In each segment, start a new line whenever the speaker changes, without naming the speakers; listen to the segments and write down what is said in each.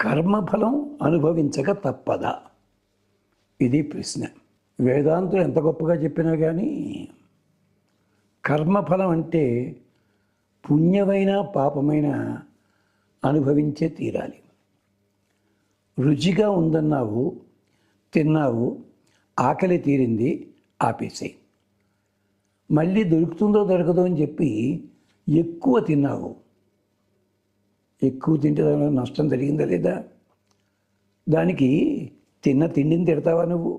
కర్మఫలం అనుభవించక తప్పదా? ఇది ప్రశ్న. వేదాంతులు ఎంత గొప్పగా చెప్పినా కానీ కర్మఫలం అంటే పుణ్యమైన పాపమైన అనుభవించే తీరాలి. రుచిగా ఉందన్నావు, తిన్నావు, ఆకలి తీరింది, ఆపేసేయి. మళ్ళీ దొరుకుతుందో దొరకదో అని చెప్పి ఎక్కువ తిన్నావు, ఎక్కువ తింటే నష్టం జరిగిందా లేదా? దానికి తిన్న తిండిని తిడతావా నువ్వు?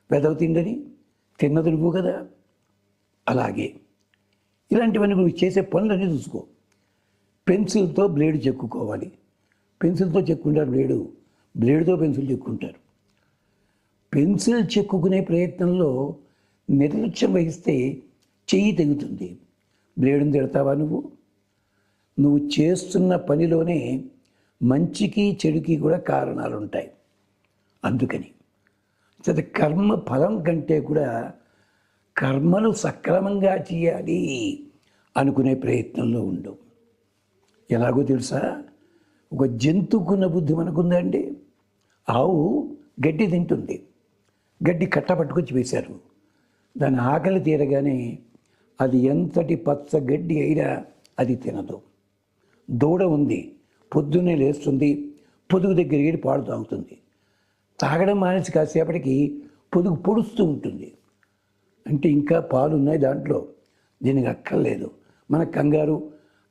వెదవ తిండని తిన్నది నువ్వు కదా. అలాగే ఇలాంటివన్నీ నువ్వు చేసే పనులన్నీ చూసుకో. పెన్సిల్తో బ్లేడ్ చెక్కుకోవాలి. పెన్సిల్తో చెక్కుంటారు బ్లేడ్తో పెన్సిల్ చెక్కుంటారు. పెన్సిల్ చెక్కుకునే ప్రయత్నంలో నిర్లక్ష్యం వహిస్తే చెయ్యి తెగుతుంది. బ్లేడుని తిడతావా నువ్వు? నువ్వు చేస్తున్న పనిలోనే మంచికి చెడుకి కూడా కారణాలు ఉంటాయి. అందుకని కర్మ ఫలం కంటే కూడా కర్మలు సక్రమంగా చేయాలి అనుకునే ప్రయత్నంలో ఉండు. ఎలాగో తెలుసా? ఒక జంతువుకున్న బుద్ధి మనకుందండి. ఆవు గడ్డి తింటుంది, గడ్డి కట్ట పట్టుకొచ్చి వేశారు. దాని ఆకలి తీరగానే అది ఎంతటి పచ్చ గడ్డి అయినా అది తినదు. దూడ ఉంది, పొద్దున్నే లేస్తుంది, పొదుగు దగ్గరికి వెళ్ళి పాలు తాగుతుంది. తాగడం మానేసి కాసేపటికి పొదుగు పొడుస్తూ ఉంటుంది. అంటే ఇంకా పాలు ఉన్నాయి దాంట్లో, దీనికి అక్కర్లేదు. మన కంగారు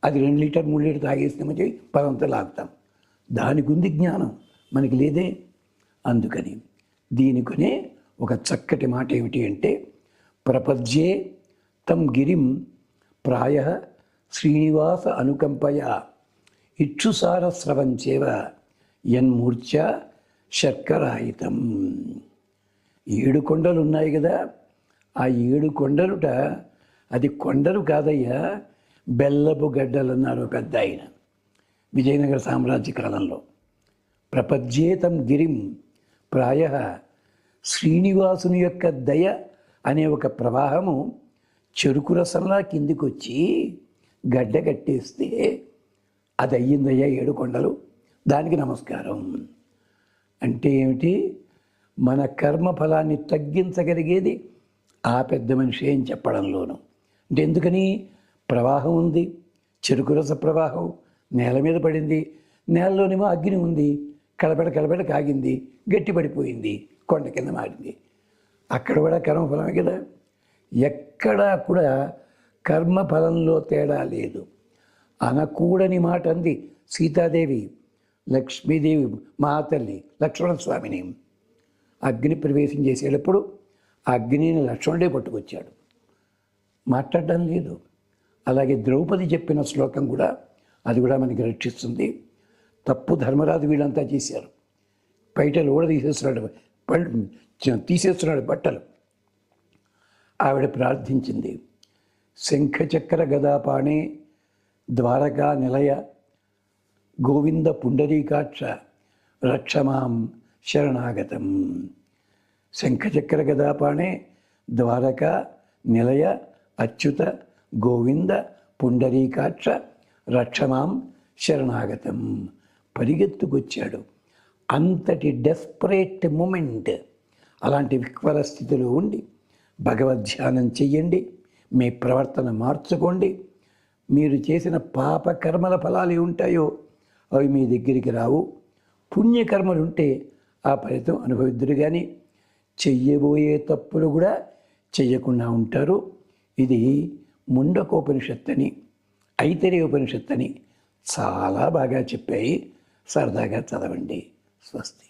అది 2 లీటర్ 3 లీటర్ తాగేసినామని పదంతా లాగుతాం. దానికి ఉంది జ్ఞానం, మనకి లేదే. అందుకని దీనికొనే ఒక చక్కటి మాట ఏమిటి అంటే, ప్రపద్యే తం గిరిం ప్రాయ శ్రీనివాస అనుకంపయ ఇక్షుసార స్రవంచేవ యన్మూర్ఛ శర్కరాయితం. 7 కొండలు ఉన్నాయి కదా, ఆ 7 కొండలుట అది కొండలు కాదయ్యా, బెల్లపు గడ్డలు అన్నారు పెద్ద ఆయన విజయనగర సామ్రాజ్య కాలంలో. ప్రపద్యేతం గిరిం ప్రాయ శ్రీనివాసుని యొక్క దయ అనే ఒక ప్రవాహము చెరుకు రసంలా కిందికి వచ్చి గడ్డ కట్టేస్తే అది అయ్యిందయ్యా 7 కొండలు, దానికి నమస్కారం. అంటే ఏమిటి? మన కర్మ ఫలాన్ని తగ్గించగలిగేది ఆ పెద్ద మనిషి అని చెప్పడంలోను. అంటే ఎందుకని? ప్రవాహం ఉంది, చెరుకు రస ప్రవాహం నేల మీద పడింది, నేలలోనేమో అగ్ని ఉంది, కలబెడ కాగింది, గట్టి పడిపోయింది, కొండ కింద మారింది. అక్కడ కూడా కర్మఫలమే కదా. ఎక్కడా కూడా కర్మఫలంలో తేడా లేదు. అనకూడని మాట అంది సీతాదేవి, లక్ష్మీదేవి మహాతల్లి లక్ష్మణస్వామిని. అగ్ని ప్రవేశం చేసేటప్పుడు అగ్నిని లక్ష్మణుడే పట్టుకొచ్చాడు, మాట్లాడడం లేదు. అలాగే ద్రౌపది చెప్పిన శ్లోకం కూడా, అది కూడా మనకి రక్షిస్తుంది. తప్పు ధర్మరాజు వీళ్ళంతా చేశారు. పైటలు కూడా తీసేస్తున్నాడు బట్టలు. ఆవిడ ప్రార్థించింది, శంఖచక్ర గదాపాణే ద్వారకా నిలయ గోవింద పుండరీకాక్ష రక్షమాం శరణాగతం. శంఖచక్ర గదాపాణే ద్వారకా నిలయ అచ్యుత గోవింద పుండరీకాక్ష రక్షమాం శరణాగతం. పరిగెత్తుకొచ్చాడు. అంతటి డెస్పరేట్ మూమెంట్. అలాంటి విహ్వల స్థితిలో ఉండి భగవద్ధ్యానం చెయ్యండి, మీ ప్రవర్తన మార్చుకోండి. మీరు చేసిన పాపకర్మల ఫలాలు ఉంటాయో అవి మీ దగ్గరికి రావు. పుణ్యకర్మలు ఉంటే ఆ ఫలితం అనుభవిద్దురు, కానీ చెయ్యబోయే తప్పులు కూడా చెయ్యకుండా ఉంటారు. ఇది ముండకోపనిషత్తు అని, ఐతరేయ ఉపనిషత్తు అని చాలా బాగా చెప్పాయి. సరదాగా చదవండి. స్వస్తి.